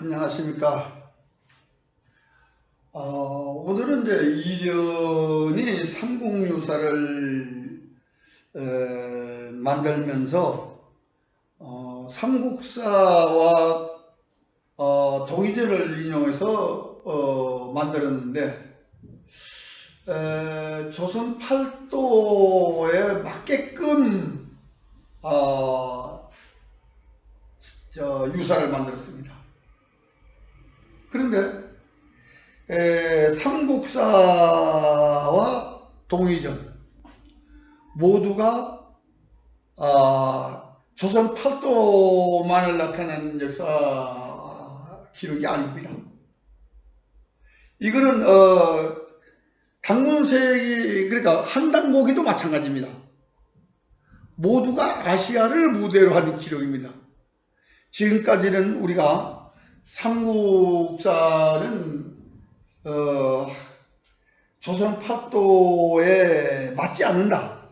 안녕하십니까. 오늘은 이제 이련이 삼국유사를 만들면서 삼국사와 동의절을 인용해서 만들었는데 조선 팔도에 맞게끔 유사를 만들었습니다. 그런데 삼국사와 동의전 모두가 조선 팔도만을 나타내는 역사 기록이 아닙니다. 이거는 당군세기, 그러니까 한당고기도 마찬가지입니다. 모두가 아시아를 무대로 한 기록입니다. 지금까지는 우리가 삼국사는 조선 팔도에 맞지 않는다,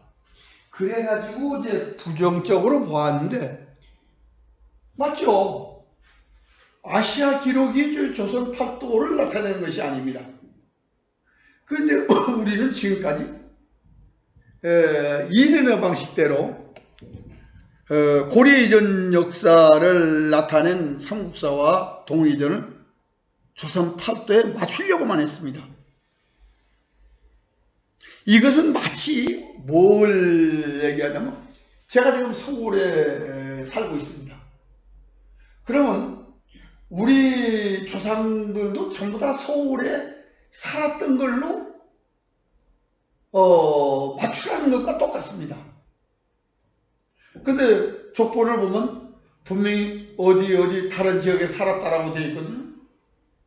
그래가지고 이제 부정적으로 보았는데, 맞죠? 아시아 기록이 조선 팔도를 나타내는 것이 아닙니다. 그런데 우리는 지금까지 이른의 방식대로 고려 이전 역사를 나타낸 삼국사와 동의전을 조선 팔도에 맞추려고만 했습니다. 이것은 마치 뭘 얘기하냐면, 제가 지금 서울에 살고 있습니다. 그러면 우리 조상들도 전부 다 서울에 살았던 걸로 맞추라는 것과 똑같습니다. 근데 족보를 보면 분명히 어디 다른 지역에 살았다라고 되어 있거든요.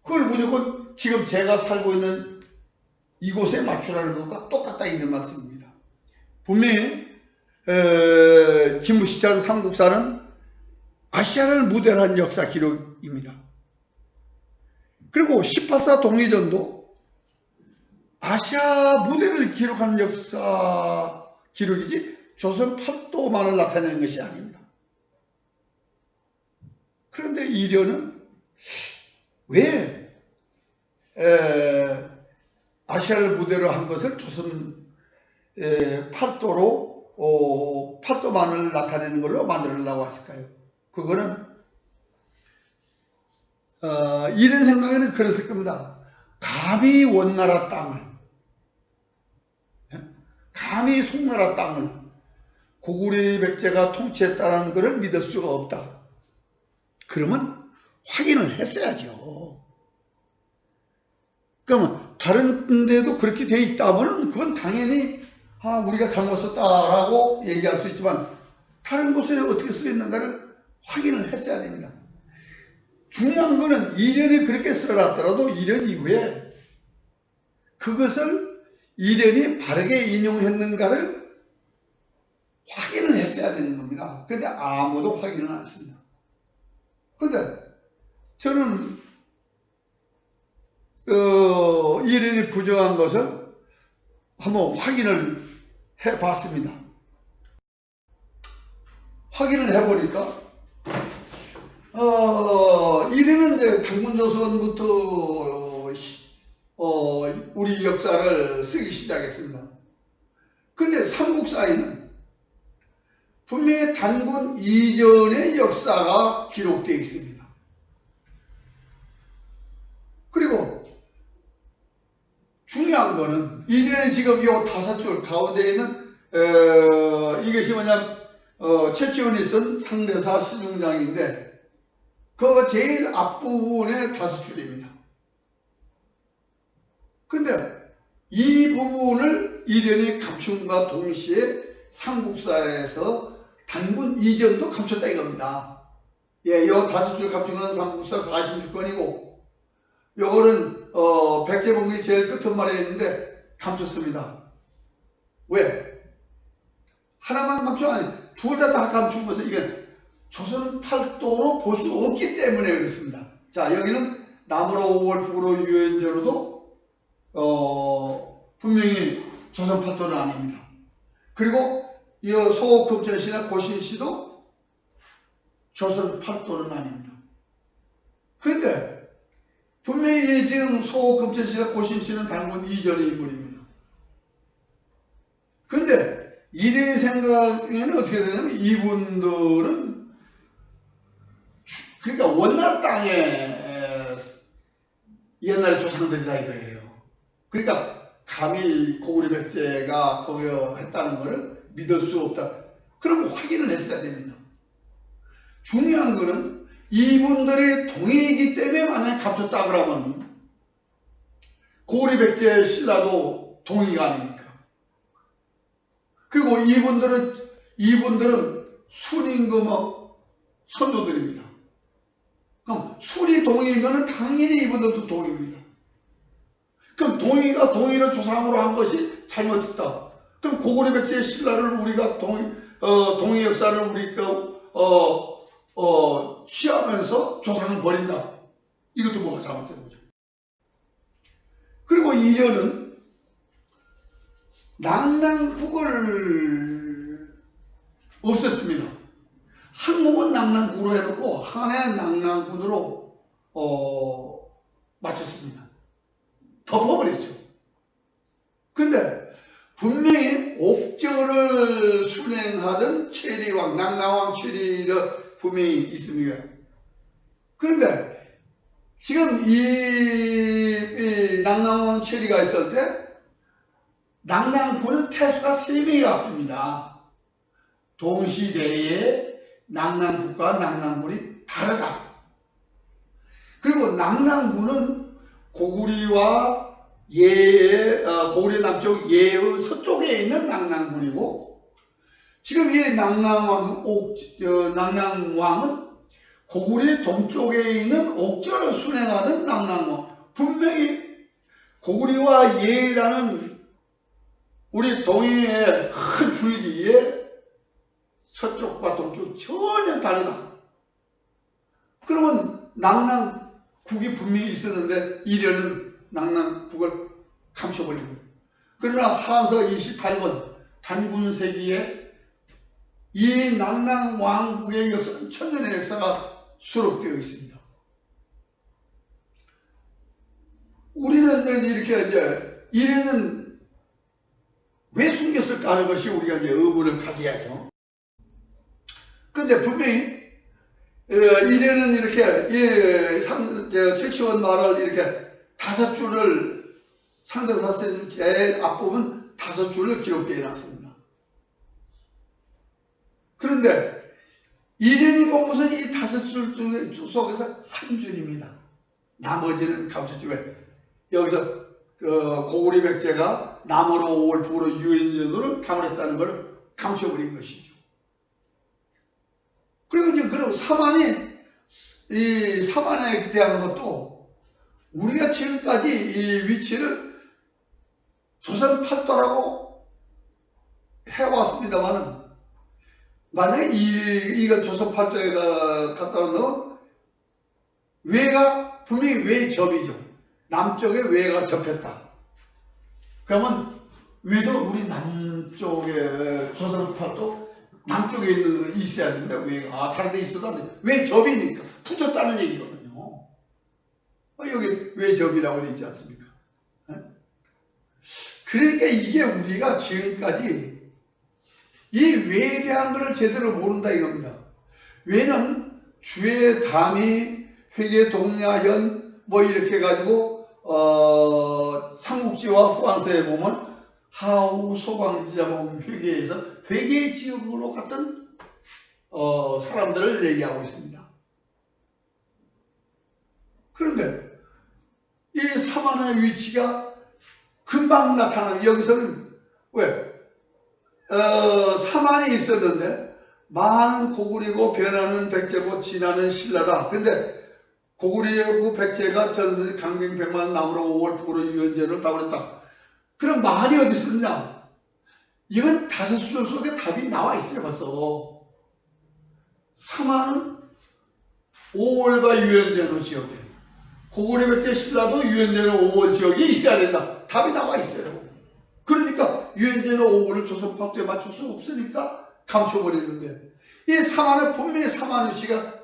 그걸 무조건 지금 제가 살고 있는 이곳에 맞추라는 것과 똑같다, 이런 말씀입니다. 분명히 김무시찬 삼국사는 아시아를 무대로 한 역사 기록입니다. 그리고 18사 동의전도 아시아 무대를 기록한 역사 기록이지 조선 팔도만을 나타내는 것이 아닙니다. 그런데 이련은 왜 아시아를 무대로 한 것을 조선 팔도만을 나타내는 걸로 만들려고 했을까요? 그거는 이런 생각에는 그랬을 겁니다. 감히 원나라 땅을, 감히 송나라 땅을 고구려 백제가 통치했다는 것을 믿을 수가 없다. 그러면 확인을 했어야죠. 그러면 다른 데도 그렇게 돼 있다면 그건 당연히 우리가 잘못 썼다라고 얘기할 수 있지만, 다른 곳에 어떻게 쓰여 있는가를 확인을 했어야 됩니다. 중요한 거는 이련이 그렇게 써놨더라도 이련 이후에 그것을 이련이 바르게 인용했는가를 확인을 했어야 되는 겁니다. 근데 아무도 확인을 안 했습니다. 근데 저는 이련이 부정한 것을 한번 확인을 해봤습니다. 확인을 해보니까 이련은 이제 당군조선부터 우리 역사를 쓰기 시작했습니다. 근데 삼국사에는 분명히 단군 이전의 역사가 기록되어 있습니다. 그리고 중요한 거는 이전에 지금 이 5줄 가운데 있는 이것이 뭐냐면 최치원이 쓴 상대사 시중장인데, 그 제일 앞부분의 5줄입니다. 근데 이 부분을 이련이 감춘과 동시에 삼국사에서 단군 이전도 감췄다 이겁니다. 이 5줄 감춘 건 삼국사 46권이고, 요거는 백제봉기 제일 끝말에 있는데 감췄습니다. 왜? 하나만 감춘 아니, 둘 다 감춘 것은 이게 조선 팔도로 볼 수 없기 때문에 그렇습니다. 자, 여기는 남으로 5월 북으로 유연제로도 분명히 조선 팔도는 아닙니다. 그리고 이 소금천시나 고신시도 조선 팔도는 아닙니다. 근데 분명히 지금 소금천씨나 고신씨는 단군 이전의 인물입니다. 근데 이들의 생각에는 어떻게 되냐면 이분들은 그러니까 원나라 땅에 옛날 조상들이다 이거예요. 그러니까 감히 고구려 백제가 거기 했다는 것을 믿을 수 없다. 그럼 확인을 했어야 됩니다. 중요한 거는 이분들이 동이기 때문에 만약에 감췄다 그러면 고구려 백제 신라도 동이가 아닙니까? 그리고 이분들은 순임금 선조들입니다. 그럼 순이 동이면 당연히 이분들도 동입니다. 그럼 동이를 조상으로 한 것이 잘못됐다. 그럼 고구려 백제의 신라를 우리가 동이 역사를 우리가 취하면서 조상을 버린다. 이것도 뭐가 잘못된 거죠. 그리고 이련은 낭랑국을 없앴습니다. 항목은 낭랑국으로 해놓고 한해 낭랑군으로 맞췄습니다. 덮어버렸죠. 근데 분명히 옥저를 순행하던 최리왕, 낭랑왕 최리가 분명히 있습니다. 그런데 지금 이 낭랑왕 최리가 있을 때 낭랑군은 태수가 3명이 바뀝니다. 동시대에 낭랑국과 낭랑군이 다르다. 그리고 낭랑군은 고구려와 고구려 남쪽 예의 서쪽에 있는 낭랑군이고, 지금 이 낭랑왕은 고구려 동쪽에 있는 옥저를 순행하는 낭랑왕. 분명히 고구려와 예라는 우리 동해의 큰 줄기에 서쪽과 동쪽 전혀 다르다. 그러면 낭랑국이 분명히 있었는데 이련은 낭랑국을 감춰버린 거예요. 그러나 하서 28권 단군세기에 이 낭랑왕국의 역사는 천년의 역사가 수록되어 있습니다. 우리는 이렇게 이제 이련은 왜 숨겼을까 하는 것이 우리가 이제 의문을 가져야죠. 근데 분명히 이래는 이렇게 최치원 말을 이렇게 5줄을 상대사센 제일 앞부분 5줄을 기록되어 놨습니다. 그런데 이련이 본 것은 이 5줄 속에서 한 줄입니다. 나머지는 감췄죠. 왜? 여기서 고구려 백제가 남으로 5월 북으로 유인전으로 가물했다는 걸 감춰버린 것이죠. 그리고 이제 그럼 이 사만에 대한 것도 우리가 지금까지 이 위치를 조선 팔도라고 해왔습니다만은, 만약에 이가 조선 팔도에 갔다 오면 외가 분명히 외접이죠. 남쪽에 외가 접했다. 그러면 외도 우리 남쪽에 조선 팔도 남쪽에 있는 거 있어야 된다. 외가 다른 데 있어도 안 돼. 외접이니까 붙었다는 얘기거든요. 여기 외접이라고 돼 있지 않습니까? 그러니까 이게 우리가 지금까지 이 외에 대한 것을 제대로 모른다 이겁니다. 외는 주의 담이 회계 동야현 뭐 이렇게 해가지고 삼국지와 후한서에 보면 하우 소방지자범 회계에서 회계 지역으로 갔던 사람들을 얘기하고 있습니다. 그런데 이 사만의 위치가 금방 나타나는, 여기서는 왜? 사만이 있었는데 많은 고구려고 변하는 백제고 진하는 신라다. 근데 고구려고 백제가 전선 강경 100만 남으로 5월 북으로 유연제를 다 버렸다. 그럼 말이 어디 있었냐? 이건 5줄 속에 답이 나와 있어요. 벌써 사만은 5월과 유연제로 지역에, 고구려 백제 신라도 유연제는 5월 지역에 있어야 된다. 답이 나와 있어요. 그러니까 유연제는 5월을 조선 팔도에 맞출 수 없으니까 감춰버리는데, 이 사만은 분명히 사만 위치가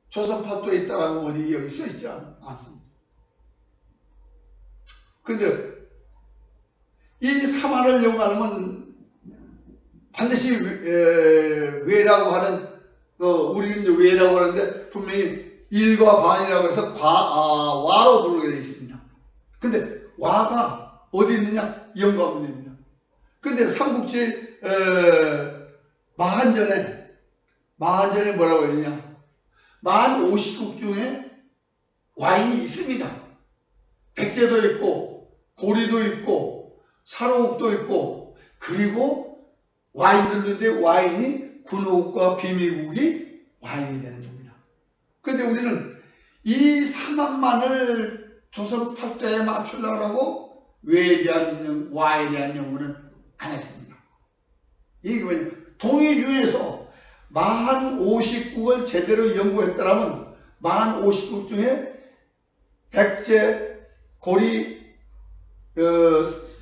조선 팔도에 있다라고 어디 여기 써 있지 않습니다. 근데 이 사만을 연구하려면 반드시 외라고 하는 우리 이제 외라고 하는데 분명히 일과 반이라고 해서 와로 부르게 되어 있습니다. 근데 와가 어디 있느냐? 영가문입니다. 근데 삼국지 마한전에 뭐라고 했느냐? 만 50국 중에 와인이 있습니다. 백제도 있고 고리도 있고 사로국도 있고 그리고 와인들도 있는데 와인이 군호국과 비미국이 와인이 되는 겁니다. 근데 우리는 이 상황만을 조선 팔도에 맞추려고 와에 대한 연구는 안 했습니다. 이게 뭐냐? 동의 중에서 만 50국을 제대로 연구했더라면 만 50국 중에 백제, 고리,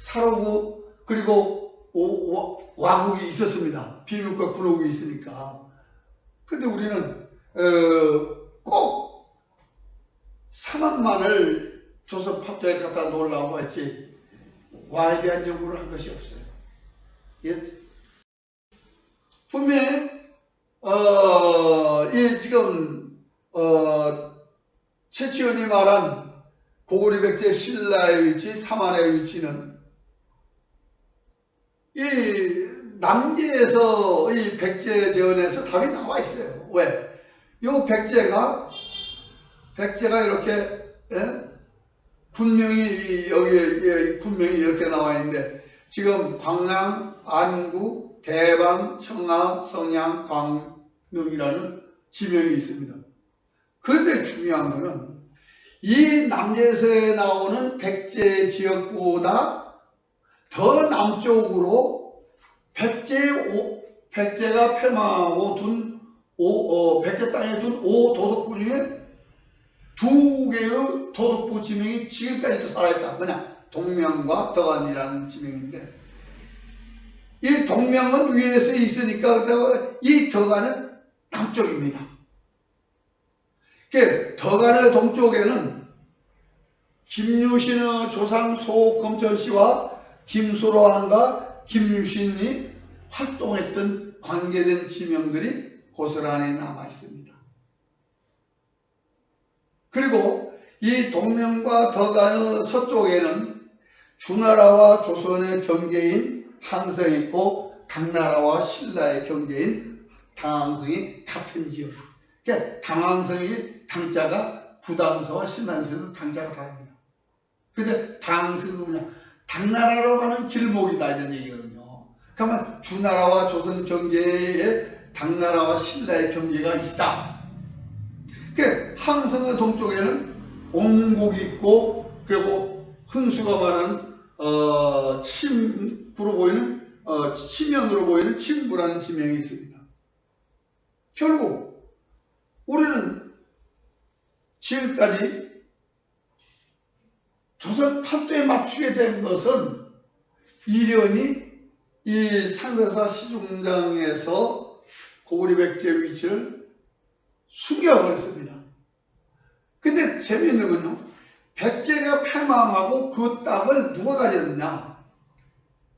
사로국 그리고 와국이 있었습니다. 비밀과 군호국이 있으니까. 근데 우리는 꼭 상황만을 조선 팔도에 갖다 놓으려고 했지 와에 대한 연구를 한 것이 없어요. 예? 분명히 이 지금 최치원이 말한 고구려 백제 신라의 위치, 사만의 위치는 이 남계에서 이 백제 제언에서 답이 나와 있어요. 왜? 요 백제가 이렇게 군명이 여기 군명이 이렇게 나와 있는데 지금 광양, 안구, 대방, 청하, 성양, 광릉이라는 지명이 있습니다. 그런데 중요한 거는 이 남제에서 나오는 백제 지역보다 더 남쪽으로 백제가 폐망하고 둔 백제 땅에 둔 5도독부 중에 2개의 도독부 지명이 지금까지도 살아있다. 뭐냐? 동명과 덕안이라는 지명인데 이 동명은 위에서 있으니까 이 덕안은 남쪽입니다. 덕안의 동쪽에는 김유신의 조상 소검철씨와 김수로한과 김유신이 활동했던 관계된 지명들이 고스란히 남아 있습니다. 그리고 이 동명과 덕안의 서쪽에는 주나라와 조선의 경계인 항성이 있고 당나라와 신라의 경계인 당항성이 같은 지역. 그러니까 당항성이 당자가 구당서와 신라에서 당자가 다릅니다. 근데 당항성은 뭐냐? 당나라로 가는 길목이다 이런 얘기거든요. 그러면 주나라와 조선 경계에 당나라와 신라의 경계가 있다. 그러니까 항성의 동쪽에는 옹곡이 있고 그리고 흥수가 많은 침구로 보이는 치면으로 보이는 침구라는 지명이 있습니다. 결국 우리는 지금까지 조선 팔도에 맞추게 된 것은 이련이 이 상대사 시중장에서 고구려 백제 위치를 숨겨버렸습니다. 근데 재미있는 건요, 백제가 패망하고 그 땅을 누가 가졌느냐?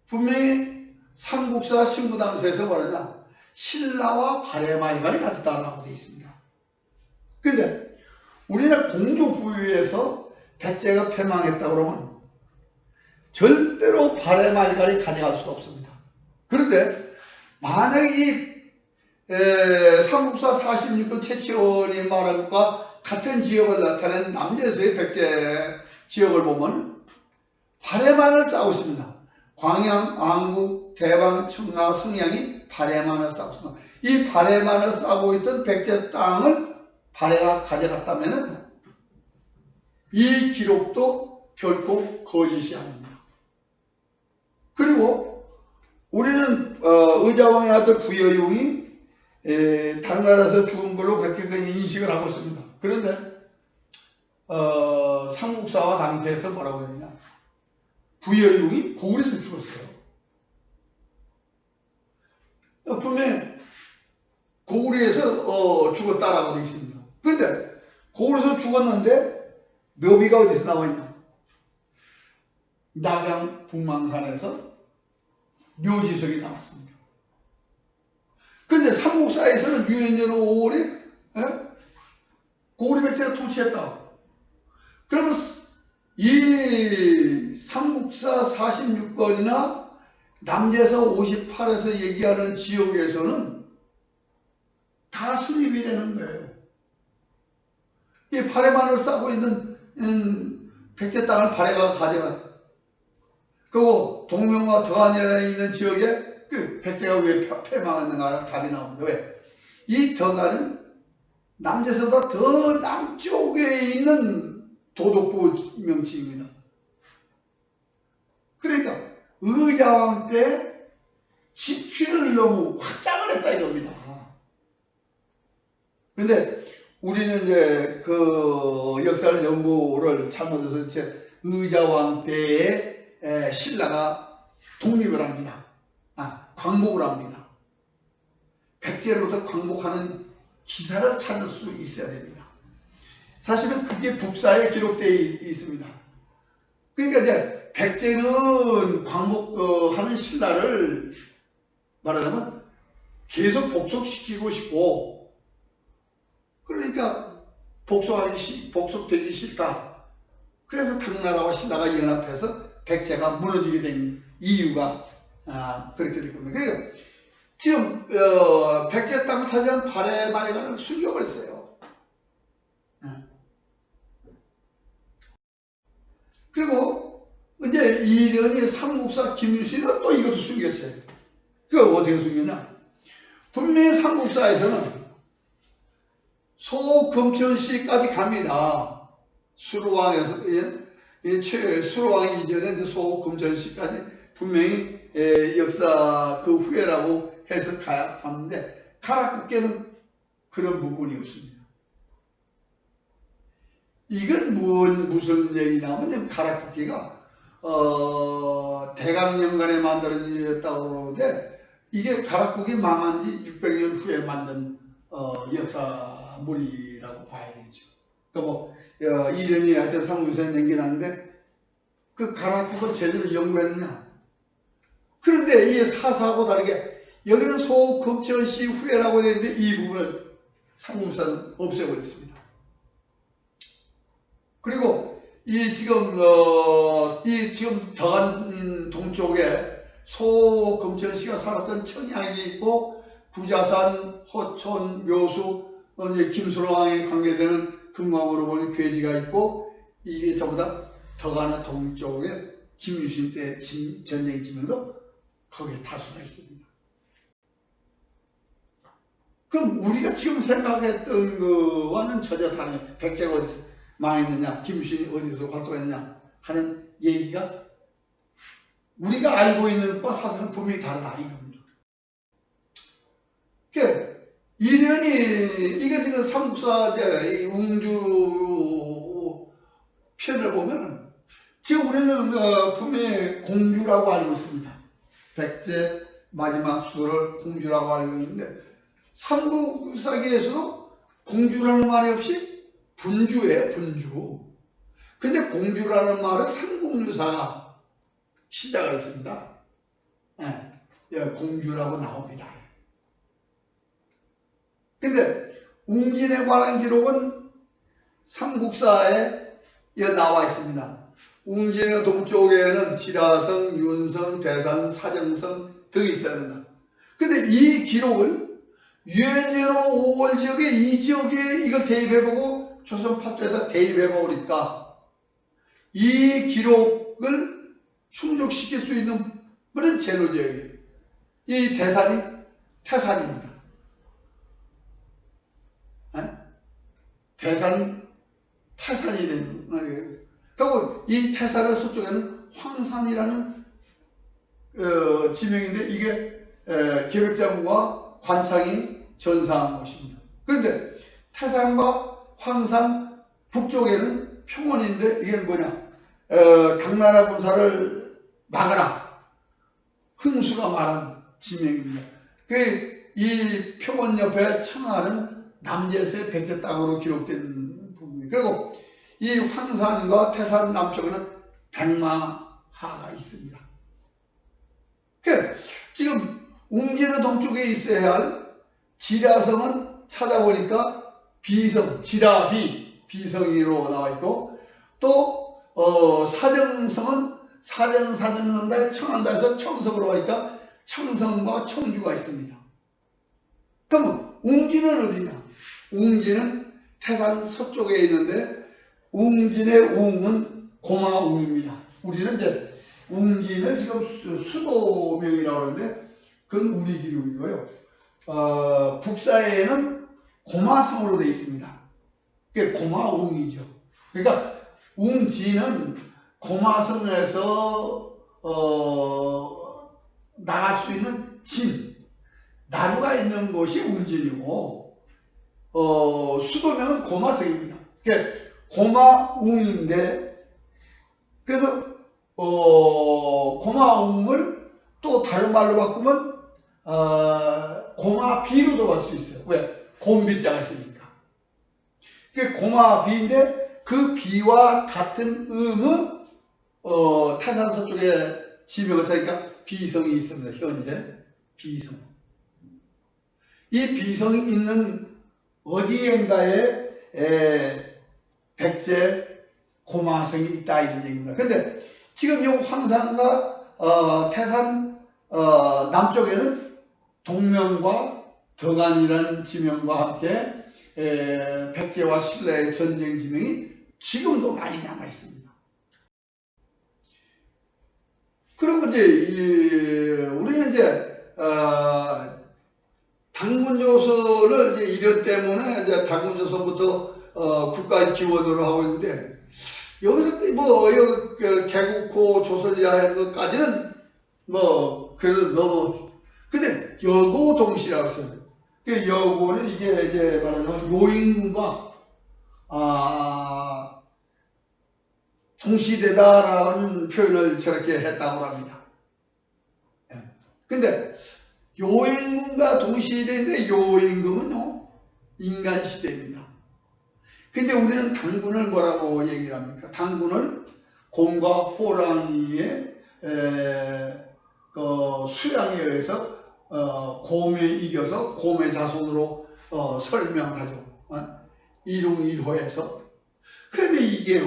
분명히 삼국사 신부당서에서 말하자 신라와 바레마이갈이 가졌다라고 되어 있습니다. 근데 우리나라 공조 부유에서 백제가 패망했다 그러면 절대로 바레마이갈이 가져갈 수가 없습니다. 그런데 만약에 이 삼국사 46권 최치원이 말한 것과 같은 지역을 나타낸 남제에서의 백제 지역을 보면 바레만을 싸고 있습니다. 광양, 안국, 대방, 청하, 성양이 바레만을 싸고 있습니다. 이 바레만을 싸고 있던 백제 땅을 바레가 가져갔다면 이 기록도 결코 거짓이 아닙니다. 그리고 우리는 의자왕의 아들 부여용이 당나라에서 죽은 걸로 그렇게 인식을 하고 있습니다. 그런데 삼국사와 당시에서 뭐라고 했느냐? 부여용이 고구려에서 죽었어요. 분명히 고구려에서 죽었다라고 되어 있습니다. 근데 거기서 죽었는데 묘비가 어디서 나와 있냐? 낙양 북망산에서 묘지석이 나왔습니다. 근데 삼국사에서는 유연전 5월에 고구려 백제가 통치했다. 그러면 이 삼국사 46권이나 남제서 58에서 얘기하는 지역에서는 다 수립이 되는 거예요. 이 발해만을 싸고 있는 백제 땅을 발해가 가져간. 그리고 동명과 덕안에 있는 지역에 그 백제가 왜 패망했는가 답이 나옵니다. 왜? 이 덕안은 남제서보다 더 남쪽에 있는 도독부 명칭입니다. 그러니까 의자왕 때 집취를 너무 확장을 했다 이겁니다. 근데 우리는 이제 그 역사를 연구를 잘못해서 이제 의자왕 때에 신라가 독립을 합니다. 광복을 합니다. 백제로부터 광복하는 기사를 찾을 수 있어야 됩니다. 사실은 그게 북사에 기록되어 있습니다. 그러니까 이제 백제는 광복하는 신라를 말하자면 계속 복속시키고 싶고, 그러니까 복속되기 싫다. 그래서 당나라와 신라가 연합해서 백제가 무너지게 된 이유가 그렇게 될 겁니다. 그러니까 지금 백제 땅을 차지한 발해만이가를 숨겨버렸어요. 그리고 이제 이련이 삼국사 김유신은 또 이것도 숨겼어요. 그거 어떻게 숨겼냐? 분명히 삼국사에서는 소금천시까지 갑니다. 수로왕에서 수로왕 이전에 소금천시까지 분명히 역사 그 후예라고 해서 갔는데 가락국계는 그런 부분이 없습니다. 이건 무슨 얘기냐면 가락국계가 대강년간에 만들어졌다고 그러는데 이게 가락국이 망한 지 600년 후에 만든 역사물이라고 봐야 되죠. 그러니까 뭐 이련이 하여튼 삼국사에 남겨놨는데 그 가락국을 제대로 연구했느냐? 그런데 이 사사하고 다르게 여기는 소금천시 후예라고 되는데 이 부분을 삼국사는 없애버렸습니다. 그리고 이 지금 덕안 동쪽에 소금천시가 살았던 청양이 있고 구자산, 허촌, 묘수, 김수로왕에 관계되는 금강으로 보는 괴지가 있고 이게 전부 다 덕안의 동쪽에 김유신 때 전쟁 지명도 거기에 다수가 있습니다. 그럼 우리가 지금 생각했던 거와는 전혀 다르네. 백제가 어디서 망했느냐, 김유신이 어디서 활동했냐 하는 얘기가 우리가 알고 있는 것과 사실은 분명히 다르다 이겁니다. 그러니까 이련이 이게 지금 삼국사 웅주 편을 보면 지금 우리는 분명히 공주라고 알고 있습니다. 백제 마지막 수도를 공주라고 알고 있는데 삼국사기에서도 공주라는 말이 없이 분주예요, 분주. 근데 공주라는 말은 삼국유사가 시작을 했습니다. 공주라고 나옵니다. 근데 웅진에 관한 기록은 삼국사에 나와 있습니다. 웅진의 동쪽에는 지라성, 윤성, 대산, 사정성 등이 있어야 된다. 근데 이 기록을 유엔제로 5월 지역에 이 지역에 이걸 대입해보고 조선 파트에다 대입해보니까 이 기록을 충족시킬 수 있는 그런 제로 지역이에요. 이 대산이 태산입니다. 대산 태산이 되는 거예요. 그리고 이 태산의 서쪽에는 황산이라는 지명인데 이게 계백장과 관창이 전사한 것입니다. 그런데 태산과 황산 북쪽에는 평원인데 이게 뭐냐? 당나라 군사를 막아라. 흥수가 말한 지명입니다. 이 평원 옆에 청하는 남제세 백제 땅으로 기록된 부분입니다. 그리고 이 황산과 태산 남쪽에는 백마하가 있습니다. 지금 웅진의 동쪽에 있어야 할 지라성은 찾아보니까 비성, 지라비, 비성이로 나와 있고, 또 사정성은 사정사정한다에 청한다에서 청성으로 가니까 청성과 청주가 있습니다. 그러면 웅진은 어디냐? 웅진은 태산 서쪽에 있는데 웅진의 웅은 고마웅입니다. 우리는 이제 웅진을 지금 수도명이라고 하는데 그건 우리 기록이고요. 북사에는 고마성으로 되어 있습니다. 그게 고마웅이죠. 그러니까 웅진은 고마성에서 나갈 수 있는 진, 나루가 있는 곳이 웅진이고 수도명은 고마성입니다. 그러니까 고마웅인데 그래서 고마웅을 또 다른 말로 바꾸면 고마비로도 볼 수 있어요. 왜? 곰비자가 있으니까. 그러니까 고마비인데 그 비와 같은 음의 태산 서쪽에 지명을 쓰니까 비성이 있습니다. 현재 비성. 이 비성이 있는 어디엔가에 백제 고마성이 있다 이런 얘기입니다. 근데 지금 이 황산과 태산 남쪽에는 동명과 덕안이라는 지명과 함께 백제와 신라의 전쟁 지명이 지금도 많이 남아 있습니다. 그리고 이제 우리는 이제 당군조선을 이제 이력 때문에 이제 당군조선부터 국가 기원으로 하고 있는데 여기서 뭐 개국호 조선이라 하는 것까지는 뭐 그래도 너무 근데 여고동시라고 써요. 그 여고는 이게 이제 말하자면 요인군과 동시대다라는 표현을 저렇게 했다고 합니다. 근데 요임금과 동시대인데 요임금은요 인간시대입니다. 근데 우리는 당군을 뭐라고 얘기를 합니까? 당군을 곰과 호랑이의 수양에 의해서 곰에 이겨서 곰의 자손으로 설명을 하죠. 일웅일호에서. 그런데 이게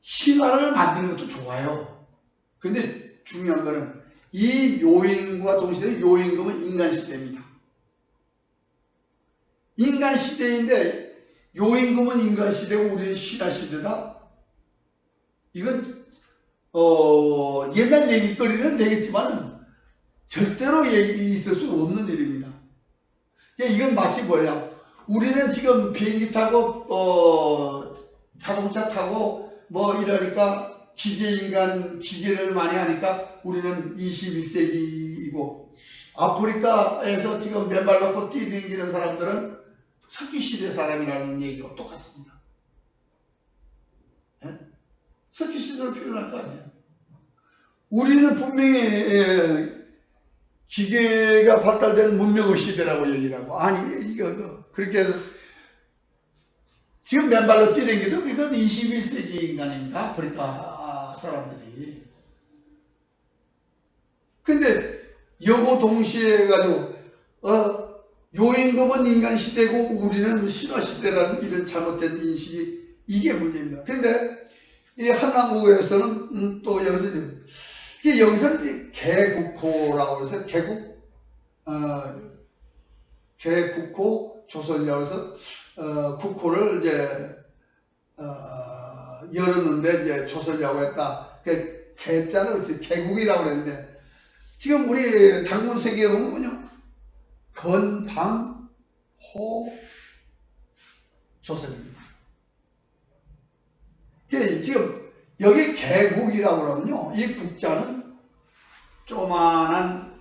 신화를 만드는 것도 좋아요. 근데 중요한 거는 이 요임과 동시대 요임금은 인간시대입니다. 인간시대인데 요임금은 인간시대고 우리는 신화시대다? 이건 옛날 얘기거리는 되겠지만 절대로 있을 수 없는 일입니다. 이건 마치 뭐야? 우리는 지금 비행기 타고 자동차 타고 뭐 이러니까 기계인간 기계를 많이 하니까 우리는 21세기이고 아프리카에서 지금 맨발 놓고 뛰어다니는 사람들은 석기시대 사람이라는 얘기가 똑같습니다. 석기시대로 표현할 거 아니에요. 우리는 분명히 기계가 발달된 문명의 시대라고 얘기를 하고 아니 이거 그렇게 해서 지금 맨발로 뛰어다니기도 이건 21세기 인간입니다. 아프리카 사람들이. 근데 여고 동시에 해가지고 요임금은 인간시대고 우리는 신화시대라는 이런 잘못된 인식이 이게 문제입니다. 근데 이 한남국에서는 또 여기서는 이제 개국호라고 해서 개국호 조선이라고 해서 국호를 이제 열었는데 이제 조선이라고 했다. 개자는 개국이라고 그랬는데 지금 우리 당군세계에 보면요 건방호 조선입니다. 지금 여기 개국이라고 그러면요 이 국자는 조만한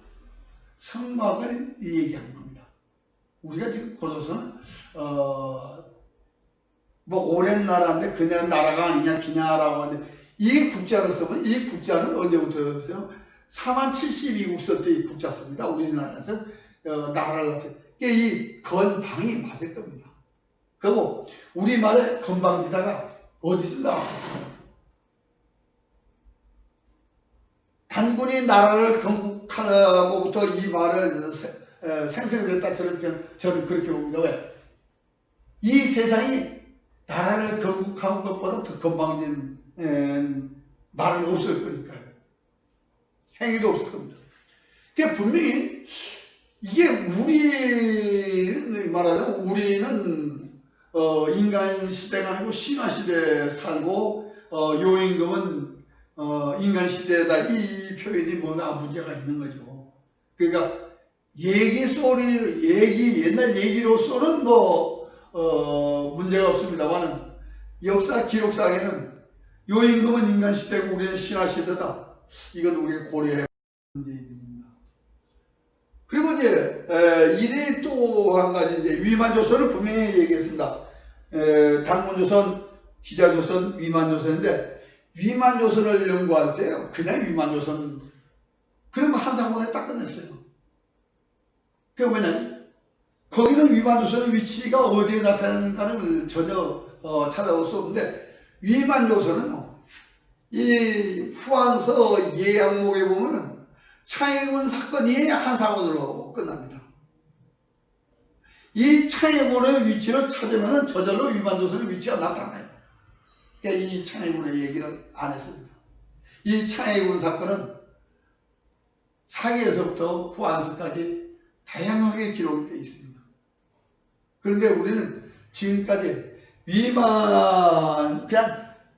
성곽을 얘기하는 겁니다. 우리가 지금 고조선은 뭐 오랜 나라인데 그냥 나라가 아니냐 기냐라고 하는데 이 국자로 쓰면 이 국자는 언제부터였어요? 4만 72국서 때 이 국자 씁니다. 우리나라에서 나라를 이 건방이 맞을 겁니다. 그리고 우리말에 건방지다가 어디서 나왔겠어요? 단군이 나라를 건국하고부터 이 말을 생생을 했다 저는 그렇게 봅니다. 왜? 이 세상이 나라를 건국한 것보다 더 건방진 말은 없을 거니까요. 행위도 없을 겁니다. 그러니까 분명히 이게 우리는 말하자면 우리는 인간 시대가 아니고 신화 시대에 살고 요임금은 인간 시대에다 이 표현이 뭐나 문제가 있는 거죠. 그러니까 옛날 얘기로서는 문제가 없습니다만은 역사 기록상에는 요임금은 인간 시대고 우리는 신화 시대다. 이건 우리가 고려해야 문제입니다. 그리고 이제 이래 또 한 가지 이제 위만조선을 분명히 얘기했습니다. 단문조선, 기자조선, 위만조선인데 위만조선을 연구할 때요 그냥 위만조선 그러면 한사본에 딱 끝냈어요. 그게 왜냐면 거기는 위만조선의 위치가 어디에 나타나는가를 전혀 찾아볼 수 없는데 위만조선은 이 후한서 예양목에 보면은 창해군 사건이 한 사건으로 끝납니다. 이 창해군의 위치를 찾으면 저절로 위만조선의 위치가 나타나요. 그러니까 이 창해군의 얘기를 안 했습니다. 이 창해군 사건은 사기에서부터 후한서까지 다양하게 기록이 되어 있습니다. 그런데 우리는 지금까지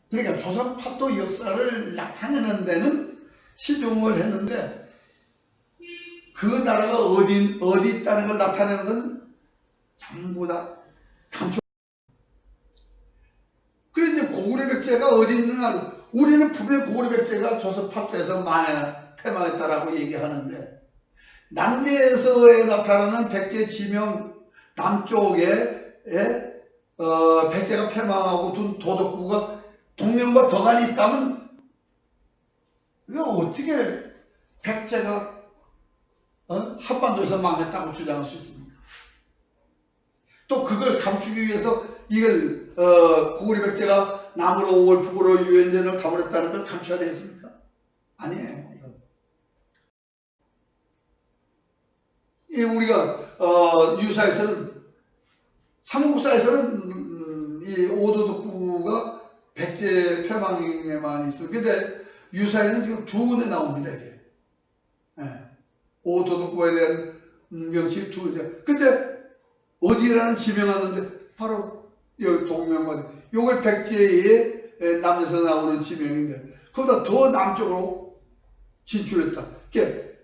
그러니까 조선 파도 역사를 나타내는 데는 치중을 했는데 그 나라가 어디 있다는 걸 나타내는 건 전부 다 감춰. 그런데 고구려 백제가 어디 있느냐? 우리는 분명히 고구려 백제가 조선 파도에서 패망했다라고 얘기하는데 남계에서에 나타나는 백제 지명 남쪽에 백제가 패망하고 둔 도덕구가 동명과 덕안이 있다면 이거 어떻게 백제가 한반도에서 망했다고 주장할 수 있습니까? 또 그걸 감추기 위해서 이걸 고구려 백제가 남으로 5월 북으로 유엔전을 가버렸다는 걸 감춰야 되겠습니까? 아니에요. 이건. 우리가 유사에서는 삼국사에서는 이 오도독부가 백제 패망에만 있어요. 근데 유사에는 지금 두 군데 나옵니다. 이게. 오도독부에 대한 명칭이 두 군데. 근데 어디라는 지명하는데 바로 여기 동명과 요게 백제의 남에서 나오는 지명인데 그보다 더 남쪽으로 진출했다. 이게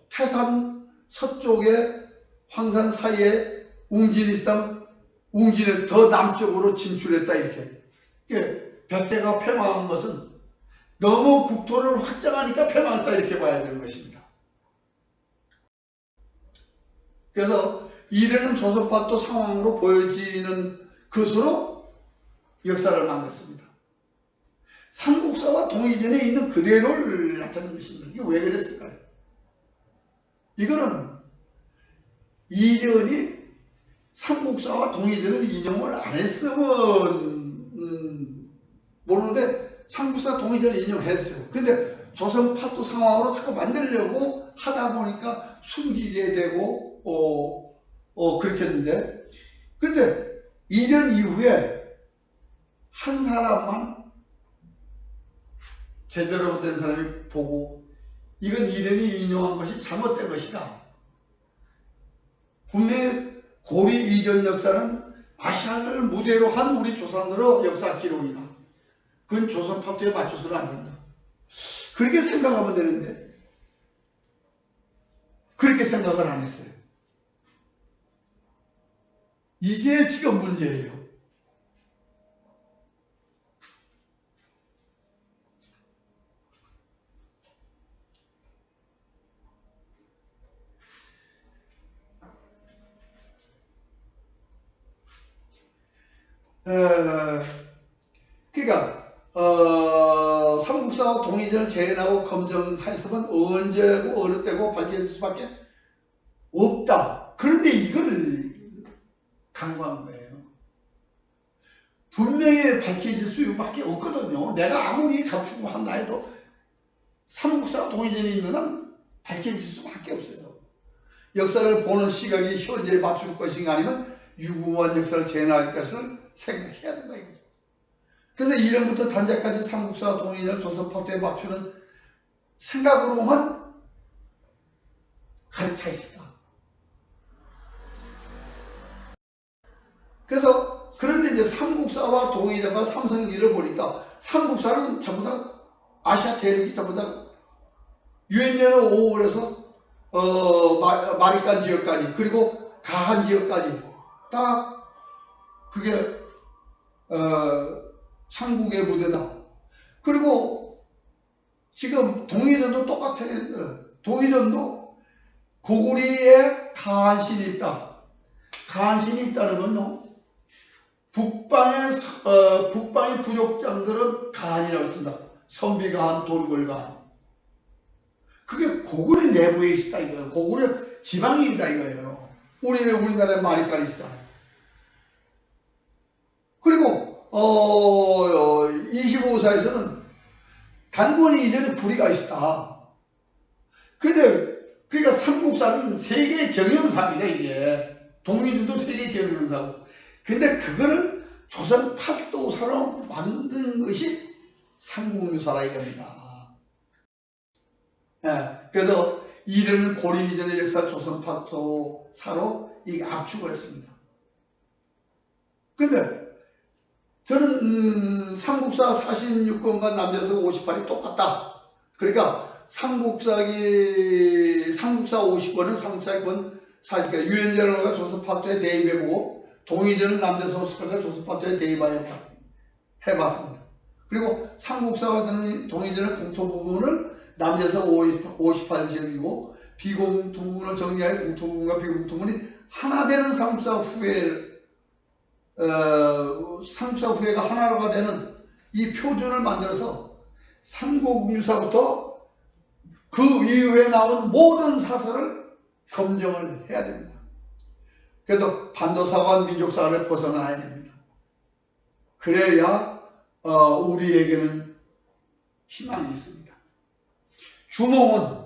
태산 서쪽에 황산 사이에 웅진이 있다면 웅진은 더 남쪽으로 진출했다 이렇게. 백제가 패망한 것은 너무 국토를 확장하니까 패망했다 이렇게 봐야 되는 것입니다. 그래서 이래는 조선파도 상황으로 보여지는 것으로 역사를 만들었습니다. 삼국사와 동의전에 있는 그대로를 나타내는 것입니다. 이게 왜 그랬을까요? 이거는 이련이 삼국사와 동의전을 인용을 안 했으면 모르는데 삼국사 동의전을 인용했어요. 근데 조선파도 상황으로 자꾸 만들려고 하다 보니까 숨기게 되고 그렇게 했는데 근데 2년 이후에 한 사람만 제대로 된 사람이 보고 이건 이련이 인용한 것이 잘못된 것이다. 분명히 고리 이전 역사는 아시아를 무대로 한 우리 조상들의 역사 기록이다. 그건 조선 파도에 맞춰서는 안 된다. 그렇게 생각하면 되는데 그렇게 생각을 안 했어요. 이게 지금 문제예요. 그러니까 삼국사와 동의전을 재현하고 검증했으면 언제고 어느 때고 밝혀질 수밖에 없다. 그런데 이거를 강구한 거예요. 분명히 밝혀질 수밖에 없거든요. 내가 아무리 감추고 한다 해도 삼국사 동의전이 있는 한 밝혀질 수밖에 없어요. 역사를 보는 시각이 현재에 맞출 것인가 아니면 유구한 역사를 재현할 것을 생각해야 된다 이거죠. 그래서 이런부터 단자까지 삼국사 동의전을 조선파트에 맞추는 생각으로만 가득 차 있었다. 그래서 그런데 이제 삼국사와 동의전과 삼성기를 보니까 삼국사는 전부 다 아시아 대륙이 전부 다 유엔제는 5월에서 마리깐 지역까지 그리고 가한 지역까지 다 그게 삼국의 무대다. 그리고 지금 동의전도 똑같아요. 동의전도 고구리에 가한신이 있다. 가한신이 있다는 건요. 북방의 부족장들은 가한이라고 씁니다. 선비가한, 돌궐가한. 그게 고구려 내부에 있다 이거예요. 고구려 지방에 있다 이거예요. 우리나라에 마리칸이 있잖아요. 그리고 25사에서는 단군이 이전에 불이가 있다. 근데 그러니까 삼국사는 세계 경영사입니다 이게. 동의전도 세계 경영사고. 근데 그거를 조선 팔도사로 만든 것이 삼국유사라 이겁니다. 예, 그래서 이르는 고려 이전의 역사 조선 팔도사로 이게 압축을 했습니다. 근데 저는 삼국사 46권과 남자서 58이 똑같다. 그러니까 삼국사 50권은 삼국사의 권 40권, 유엔전과 조선 팔도에 대입해보고 동의전은 남자서 58과 조선 팔도에 대입해봤습니다. 그리고 삼국사와 동의전의 공통부분을 남자서 58지역이고 비공통부분을 정리하여 공통부분과 비공통부분이 하나 되는 삼국사 후회가 하나가 되는 이 표준을 만들어서 삼국유사부터 그 이후에 나온 모든 사설을 검증을 해야 됩니다. 그래도 반도사관 민족사를 벗어나야 됩니다. 그래야 우리에게는 희망이 있습니다. 주몽은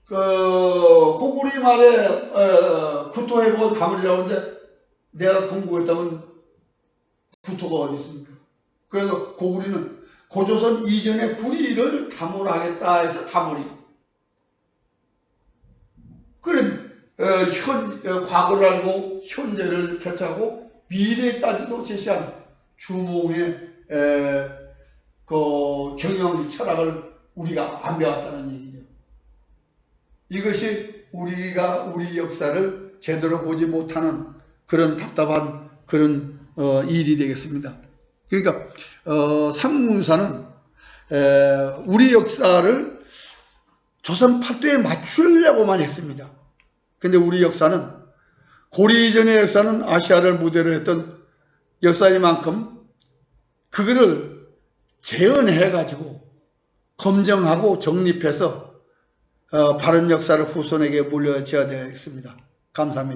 고구리 말에 구토해보고 담으리라고 하는데 내가 공부했다면 구토가 어디 있습니까? 그래서 고구리는 고조선 이전의 구리를 담으라겠다 해서 담으리. 그래 과거를 알고 현재를 개최하고 미래까지도 제시한 주몽의 그 경영 철학을 우리가 안 배웠다는 얘기죠. 이것이 우리가 우리 역사를 제대로 보지 못하는 그런 답답한 그런 일이 되겠습니다. 그러니까 삼국유사는 우리 역사를 조선 팔도에 맞추려고만 했습니다. 근데 우리 역사는 고려 이전의 역사는 아시아를 무대로 했던 역사이만큼 그거를 재현해가지고 검증하고 정립해서 바른 역사를 후손에게 물려줘야 되겠습니다. 감사합니다.